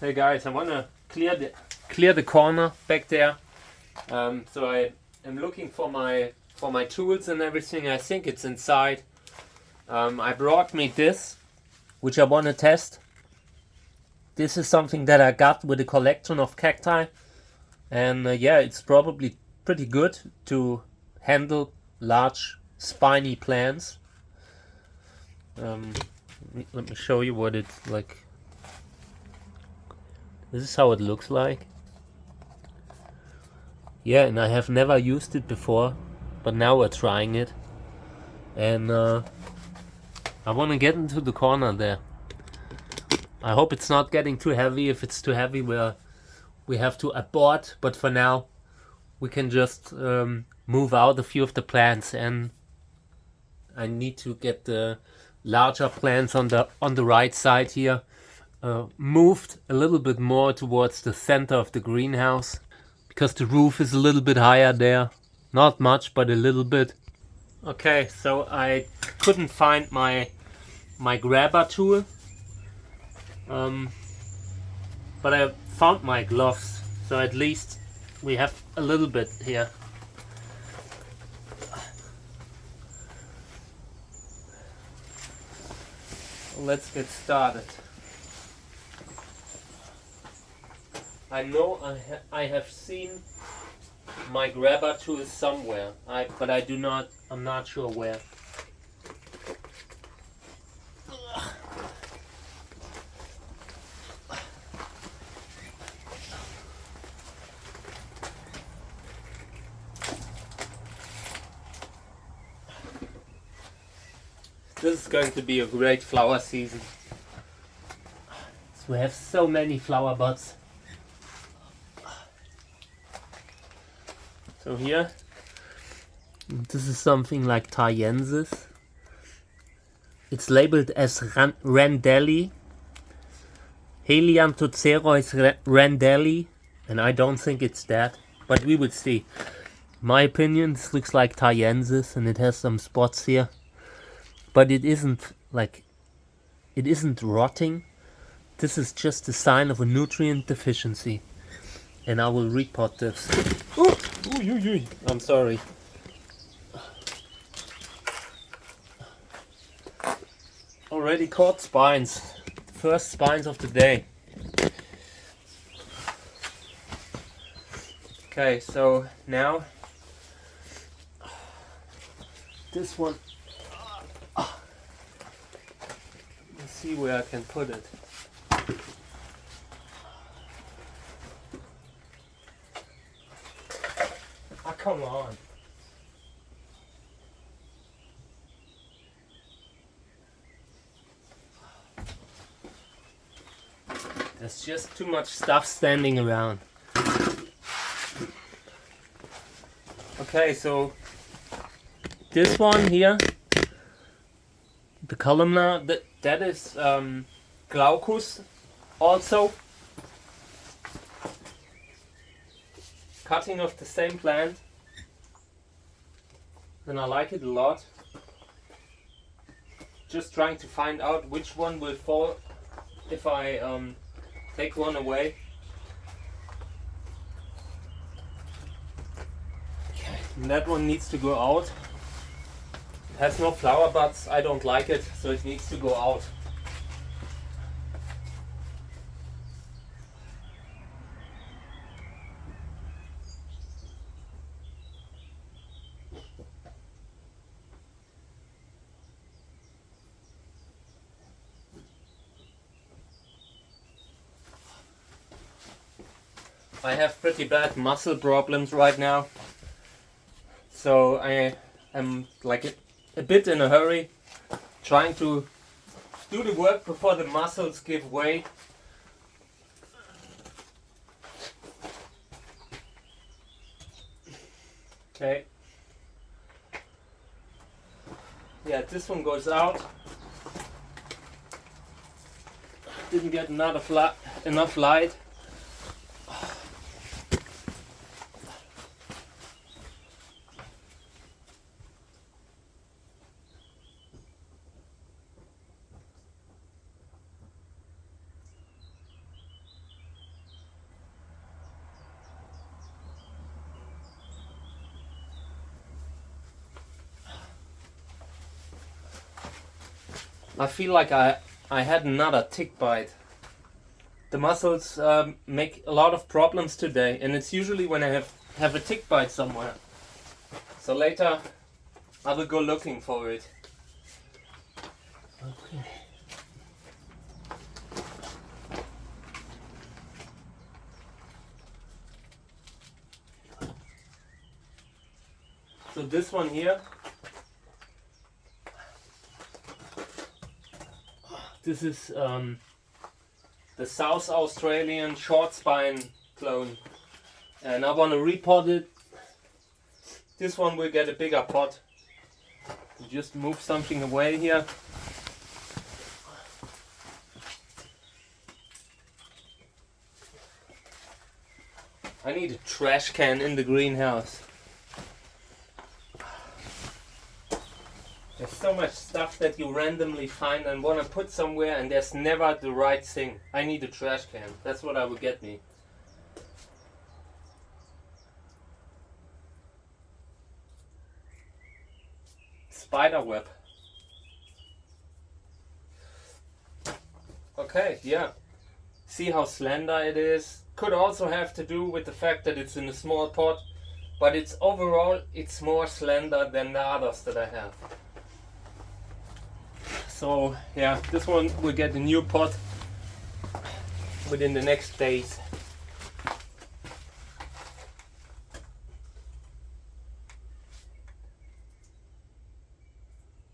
Hey guys, I wanna clear the corner back there. So I am looking for my tools and everything. I think it's inside. I brought me this, which I wanna test. This is something that I got with a collection of cacti, and yeah, it's probably pretty good to handle large spiny plants. Let me show you what it's like. This is how it looks like. Yeah, and I have never used it before, but now we're trying it. And I want to get into the corner there. I hope it's not getting too heavy. If it's too heavy, we have to abort. But for now, we can just move out a few of the plants, and I need to get the larger plants on the right side here moved a little bit more towards the center of the greenhouse, because the roof is a little bit higher there. Not much, but a little bit. Okay, so I couldn't find my grabber tool, but I found my gloves, so at least we have a little bit here. Let's get started. I know I have seen my grabber tool somewhere, but I'm not sure where. This is going to be a great flower season. So we have so many flower buds. So here, this is something like Thaiensis. It's labeled as Randelli, Helianthoceraeus randelli, and I don't think it's that, but we will see. My opinion, this looks like Thaiensis, and it has some spots here, but it isn't rotting. This is just a sign of a nutrient deficiency, and I will repot this. Ooh, I'm sorry. Already caught spines. First spines of the day. Okay, so now this one. Let's see where I can put it. Ah, come on. There's just too much stuff standing around. Okay, so this one here, the columnar, that is Glaucus also. Cutting of the same plant, and I like it a lot. Just trying to find out which one will fall if I take one away. Okay, and that one needs to go out. It has no flower buds. I don't like it, so it needs to go out. I have pretty bad muscle problems right now, so I am like a bit in a hurry, trying to do the work before the muscles give way. Okay. Yeah, this one goes out. Didn't get enough light. I feel like I had another tick bite. The mussels make a lot of problems today, and it's usually when I have a tick bite somewhere. So later I will go looking for it. Okay. So this one here, this is the South Australian short spine clone, and I want to repot it. This one will get a bigger pot. Just move something away here. I need a trash can in the greenhouse. There's so much stuff that you randomly find and want to put somewhere, and there's never the right thing. I need a trash can. That's what I will get me. Spider web. Okay, yeah. See how slender it is. Could also have to do with the fact that it's in a small pot, but it's overall it's more slender than the others that I have. So yeah, this one will get a new pot within the next days.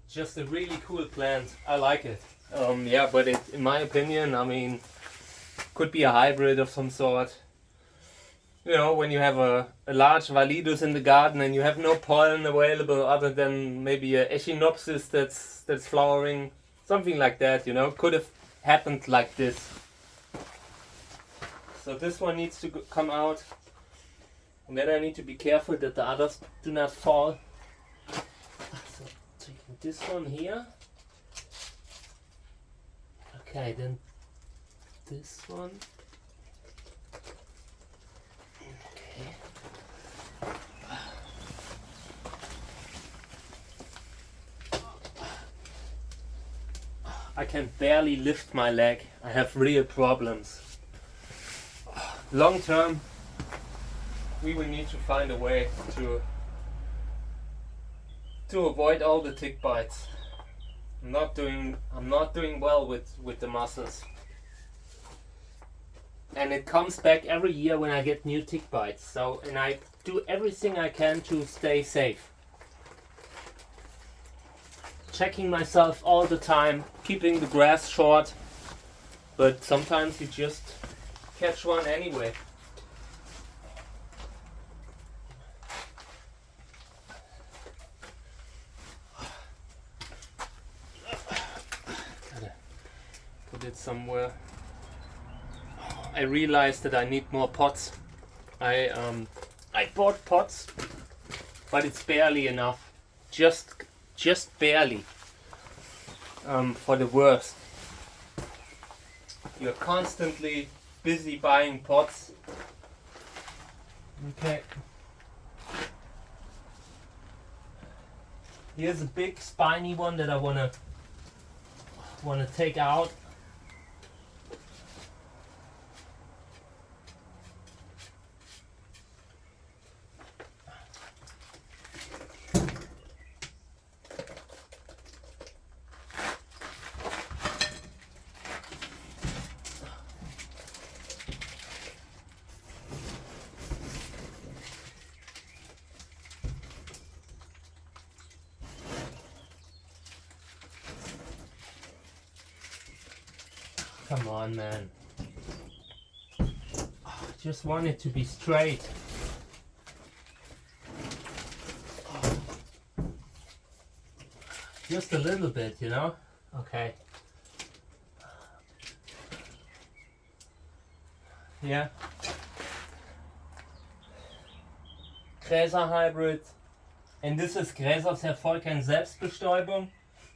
Just a really cool plant. I like it. Yeah, but it, in my opinion, I mean, could be a hybrid of some sort. You know, when you have a large Validus in the garden and you have no pollen available other than maybe a Echinopsis that's flowering, something like that, you know, could have happened like this. So this one needs to come out, and then I need to be careful that the others do not fall. So taking this one here. Okay, then this one. I can barely lift my leg. I have real problems. Long term, we will need to find a way to avoid all the tick bites. I'm not doing well with the mussels. And it comes back every year when I get new tick bites. So, and I do everything I can to stay safe. Checking myself all the time, keeping the grass short, but sometimes you just catch one anyway. Gotta put it somewhere. I realized that I need more pots. I bought pots, but it's barely enough. Just barely. For the worst. You're constantly busy buying pots. Okay. Here's a big spiny one that I wanna take out. Come on, man. I just want it to be straight. Just a little bit, you know? Okay. Yeah. Gräser hybrid. And this is Gräserserfolg and Selbstbestäubung.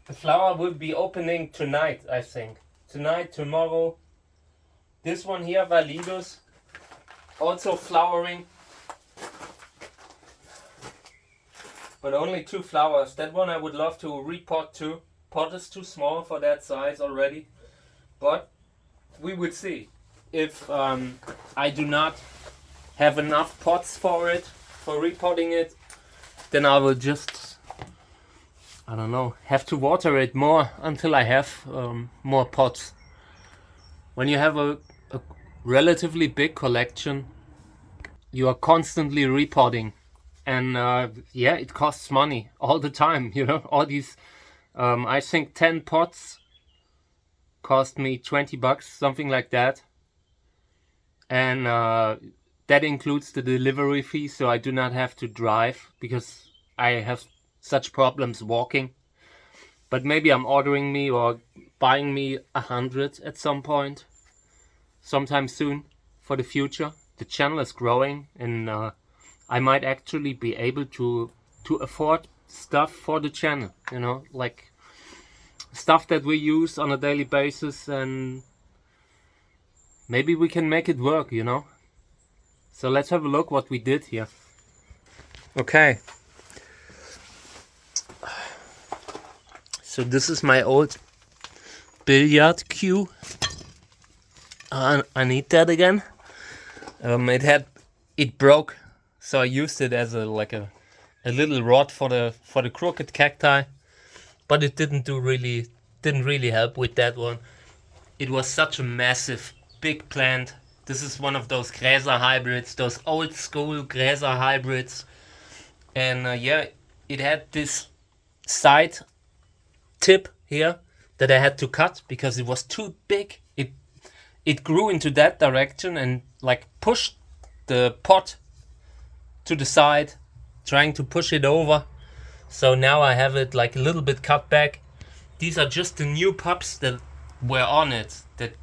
The flower will be opening tonight, I think. Tonight, tomorrow. This one here, Validus, also flowering, but only 2 flowers. That one I would love to repot too. pot is too small for that size already, but we will see. If I do not have enough pots for it, for repotting it, then I will just, I don't know, have to water it more until I have more pots. When you have a relatively big collection, you are constantly repotting, and yeah, it costs money all the time, you know. All these I think 10 pots cost me 20 bucks, something like that, and that includes the delivery fee, so I do not have to drive because I have such problems walking. But maybe I'm ordering me or buying me 100 at some point, sometime soon, for the future. The channel is growing, and I might actually be able to afford stuff for the channel, you know, like stuff that we use on a daily basis, and maybe we can make it work, you know. So let's have a look what we did here. Okay. So this is my old billiard cue. I need that again. It broke, so I used it as a little rod for the crooked cacti, but it didn't really help with that one. It was such a massive, big plant. This is one of those Gräser hybrids, those old school Gräser hybrids, and yeah, it had this side tip here that I had to cut because it was too big. It grew into that direction and like pushed the pot to the side, trying to push it over. So now I have it like a little bit cut back. These are just the new pups that were on it that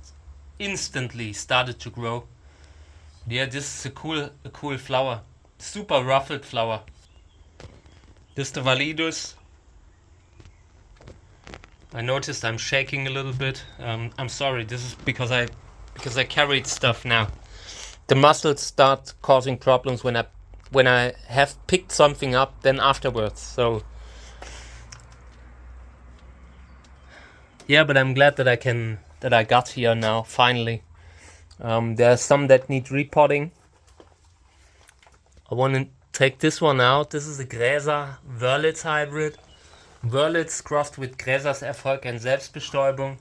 instantly started to grow. Yeah, this is a cool flower, super ruffled flower. This is the Validus. I noticed I'm shaking a little bit. I'm sorry. This is because I carried stuff now. The muscles start causing problems when I have picked something up, then afterwards. So yeah, but I'm glad that I got here now finally. There are some that need repotting. I want to take this one out. This is a Gräser Wörlitz hybrid. Wörlitz crossed with Gräsers Erfolg and Selbstbestäubung.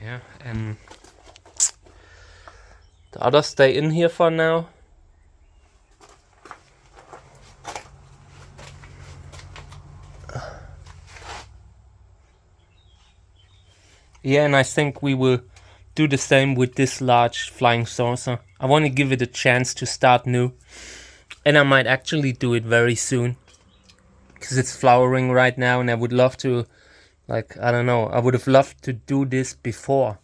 Yeah, and the others stay in here for now. Yeah, and I think we will do the same with this large flying saucer. I want to give it a chance to start new, and I might actually do it very soon because it's flowering right now, and I would love to, like, I don't know, I would have loved to do this before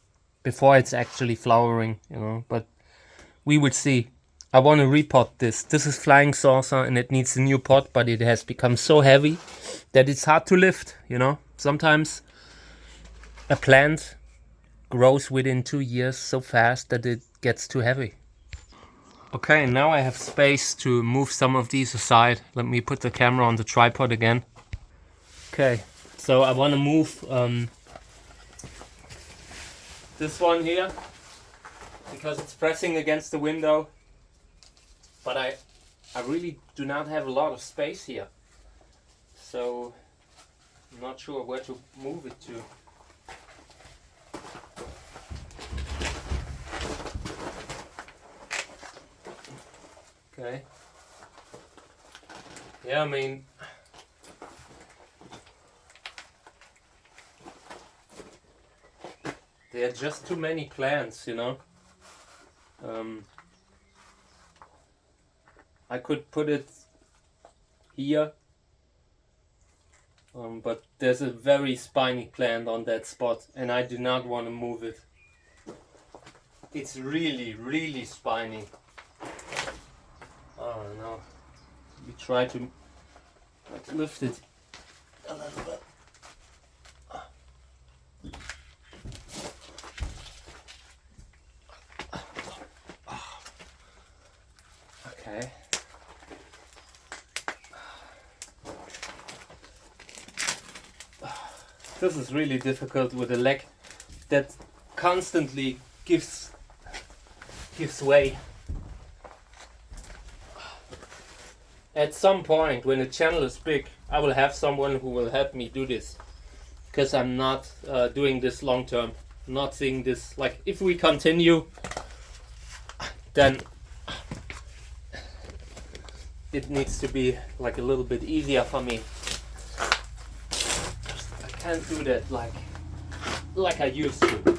it's actually flowering, you know, but we would see. I want to repot this. This is flying saucer and it needs a new pot, but it has become so heavy that it's hard to lift, you know. Sometimes a plant grows within 2 years so fast that it gets too heavy. Okay, now I have space to move some of these aside. Let me put the camera on the tripod again. Okay, so I want to move this one here because it's pressing against the window, but I really do not have a lot of space here, so I'm not sure where to move it to. Okay. Yeah, I mean, there are just too many plants, you know. I could put it here, but there's a very spiny plant on that spot, and I do not want to move it. It's really spiny. Oh no. We try to like lift it a little bit. Okay. This is really difficult with a leg that constantly gives way. At some point when the channel is big, I will have someone who will help me do this, because I'm not doing this long term. Not seeing this, like, if we continue, then it needs to be like a little bit easier for me. I can't do that like I used to.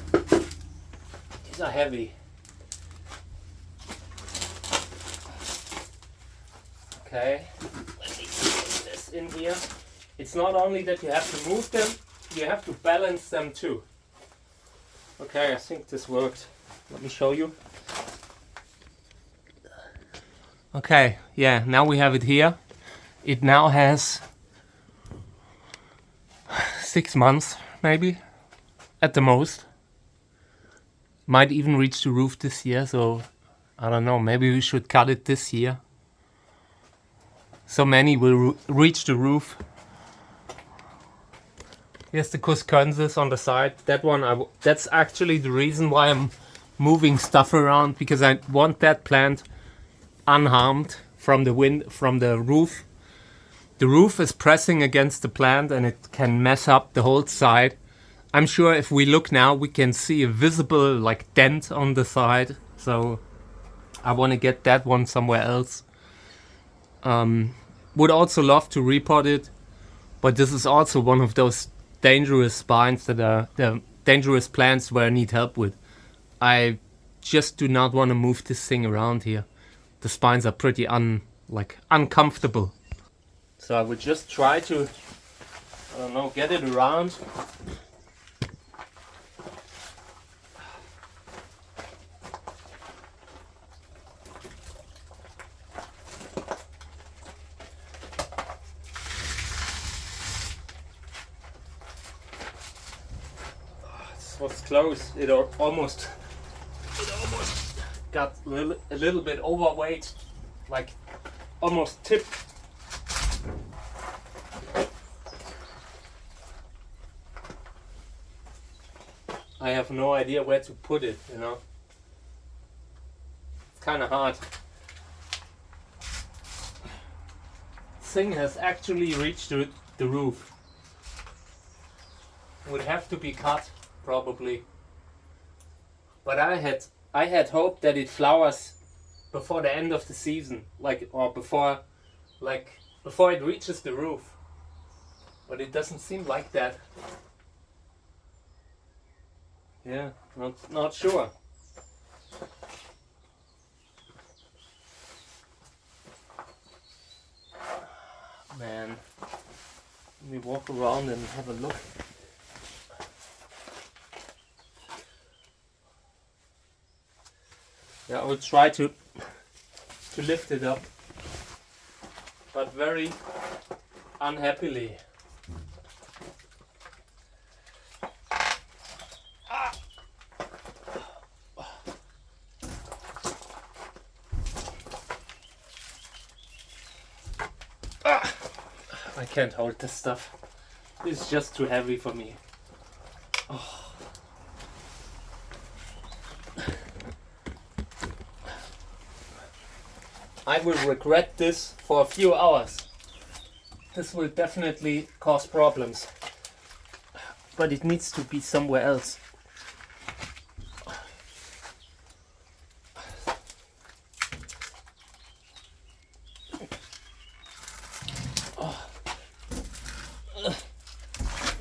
These are heavy. Okay, let me put this in here. It's not only that you have to move them, you have to balance them too. Okay, I think this worked. Let me show you. Okay, yeah, now we have it here. It now has 6 months, maybe, at the most. Might even reach the roof this year, so I don't know, maybe we should cut it this year. So many will reach the roof. Here's the Cactus on the side. That one, that's actually the reason why I'm moving stuff around, because I want that plant unharmed from the wind, from the roof. The roof is pressing against the plant and it can mess up the whole side. I'm sure if we look now, we can see a visible like dent on the side. So I want to get that one somewhere else. Would also love to repot it, but this is also one of those dangerous spines that are the dangerous plants where I need help with. I just do not want to move this thing around here. The spines are pretty uncomfortable. So I would just try to, I don't know, get it around. Was close. It almost got a little bit overweight, like almost tipped. I have no idea where to put it, you know. It's kind of hard. Thing has actually reached the roof. Would have to be cut. Probably, but I had hoped that it flowers before the end of the season, or before it reaches the roof. But it doesn't seem like that. Yeah, not sure. Man, let me walk around and have a look. Yeah, I will try to lift it up, but very unhappily. I can't hold this stuff. It's just too heavy for me. Oh. I will regret this for a few hours. This will definitely cause problems. But it needs to be somewhere else.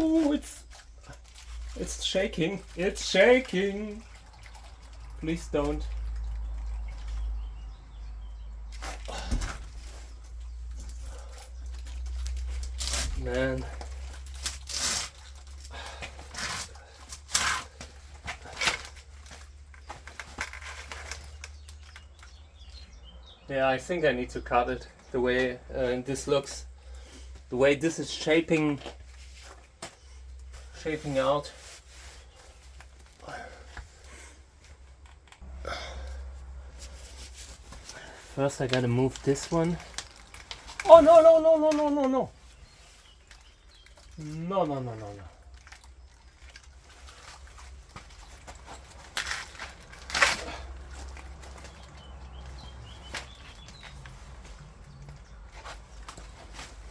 Oh, it's shaking. It's shaking. Please don't. Man. Yeah, I think I need to cut it the way this looks, the way this is shaping out. First I gotta move this one. Oh no. No.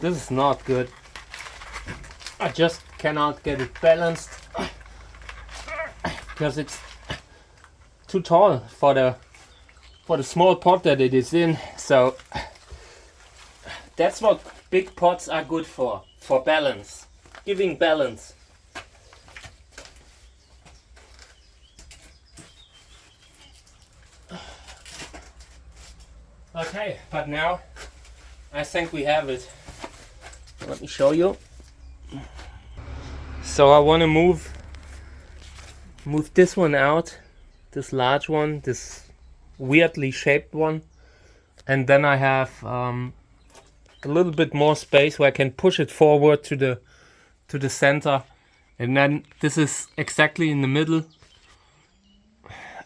This is not good. I just cannot get it balanced because it's too tall for the small pot that it is in. So that's what big pots are good for balance, giving balance. Okay, but now I think we have it. Let me show you. So I want to move this one out, this large one, this weirdly shaped one, and then I have a little bit more space where I can push it forward to the center, and then this is exactly in the middle.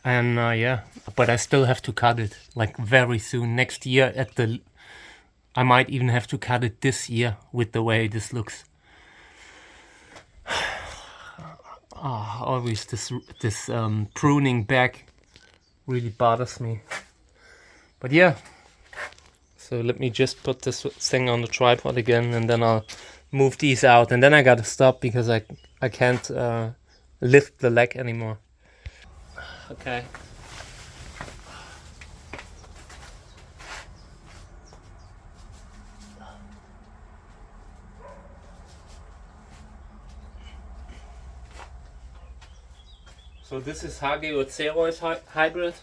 And yeah, but I still have to cut it like very soon, next year at the. I might even have to cut it this year with the way this looks. Always this pruning back really bothers me. But yeah, so let me just put this thing on the tripod again, and then I'll move these out, and then I gotta stop because I can't lift the leg anymore. Okay. So this is Hageo hybrid.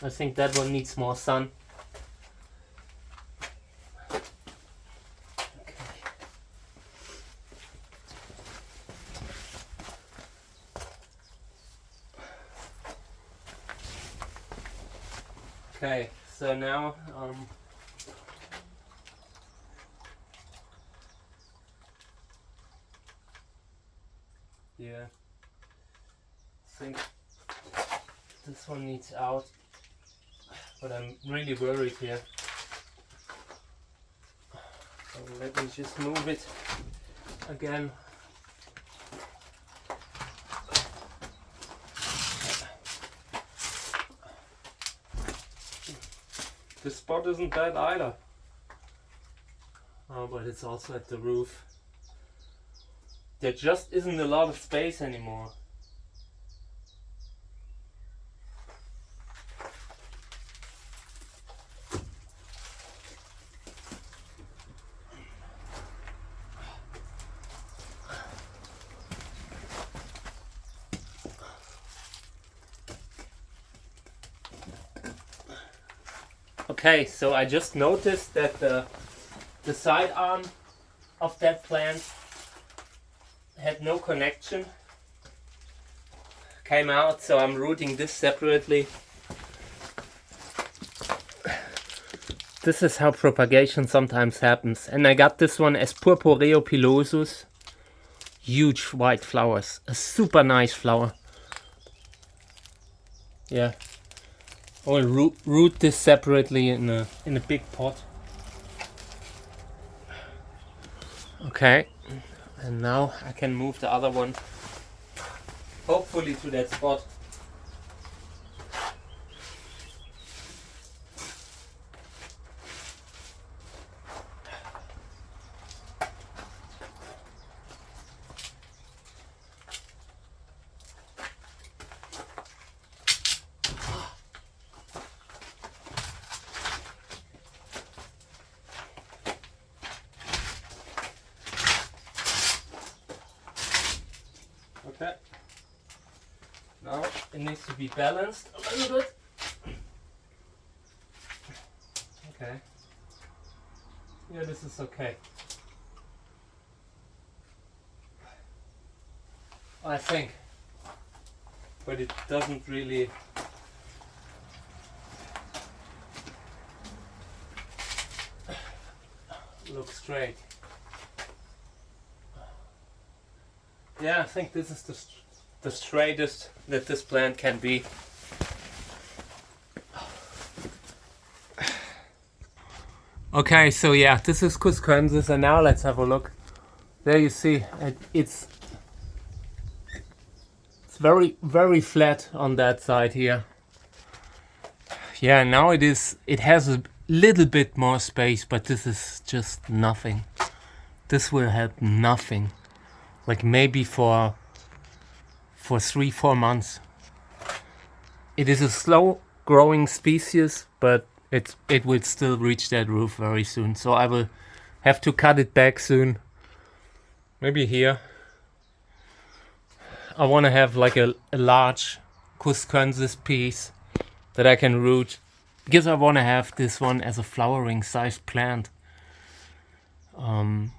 I think that one needs more sun. Okay, so now yeah, I think this one needs out, but I'm really worried here. So let me just move it again. This spot isn't bad either. Oh, but it's also at the roof. There just isn't a lot of space anymore. Okay, so I just noticed that the side arm of that plant had no connection. Came out, so I'm rooting this separately. This is how propagation sometimes happens. And I got this one as Purpureo pilosus. Huge white flowers. A super nice flower. Yeah. I will root this separately in a big pot. Okay. And now I can move the other one, hopefully to that spot. Okay. Now it needs to be balanced a little bit. Okay. Yeah, this is okay. I think. But it doesn't really look straight. Yeah, I think this is the straightest that this plant can be. Okay, so yeah, this is Cuscensis, and now let's have a look. There you see, it's very, very flat on that side here. Yeah, now it has little bit more space, but this is just nothing. This will help nothing. Like maybe for 3-4 months. It is a slow growing species, but it will still reach that roof very soon. So I will have to cut it back soon. Maybe here. I want to have like a large Cactus piece that I can root, because I want to have this one as a flowering sized plant. I'm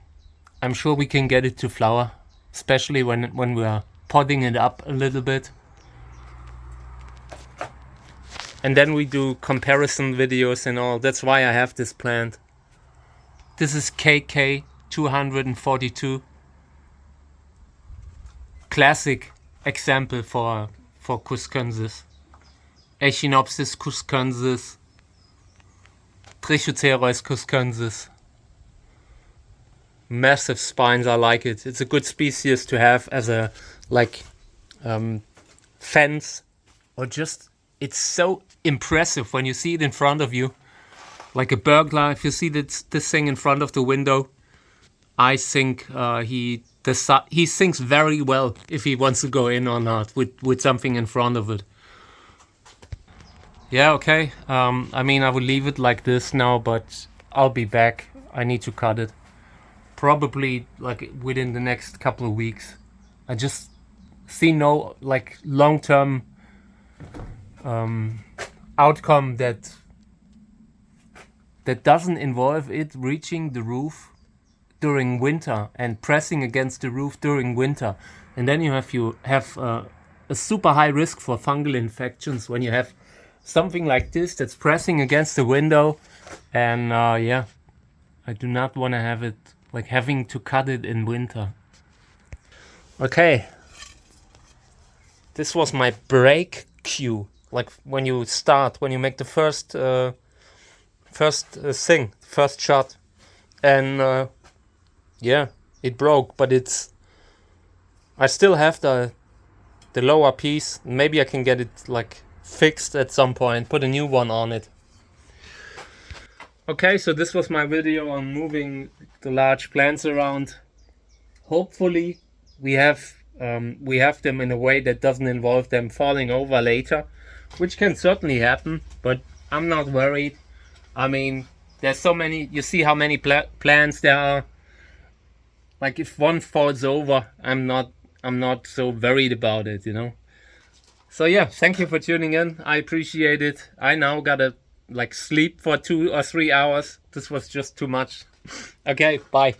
sure we can get it to flower, especially when we are potting it up a little bit. And then we do comparison videos and all. That's why I have this plant. This is KK 242. Classic example for Cactus. Echinopsis cuscensis, Trichocereus cuscensis. Massive spines, I like it. It's a good species to have as a fence, or just, it's so impressive when you see it in front of you. Like a burglar, if you see this thing in front of the window, I think he thinks very well if he wants to go in or not with something in front of it. Yeah, okay. I mean, I will leave it like this now, but I'll be back. I need to cut it. Probably like within the next couple of weeks. I just see no like long-term outcome that doesn't involve it reaching the roof during winter and pressing against the roof during winter. And then you have a super high risk for fungal infections when you have something like this that's pressing against the window. And yeah, I do not want to have it like having to cut it in winter. Okay, this was my break cue. Like when you make the first shot, and yeah, it broke, but I still have the lower piece. Maybe I can get it like fixed at some point, put a new one on it. Okay, so this was my video on moving the large plants around. Hopefully we have them in a way that doesn't involve them falling over later, which can certainly happen, but I'm not worried. I mean, there's so many, you see how many plants there are. Like if one falls over, I'm not so worried about it, you know. So yeah, thank you for tuning in. I appreciate it. I now gotta like sleep for 2 or 3 hours. This was just too much. Okay, bye.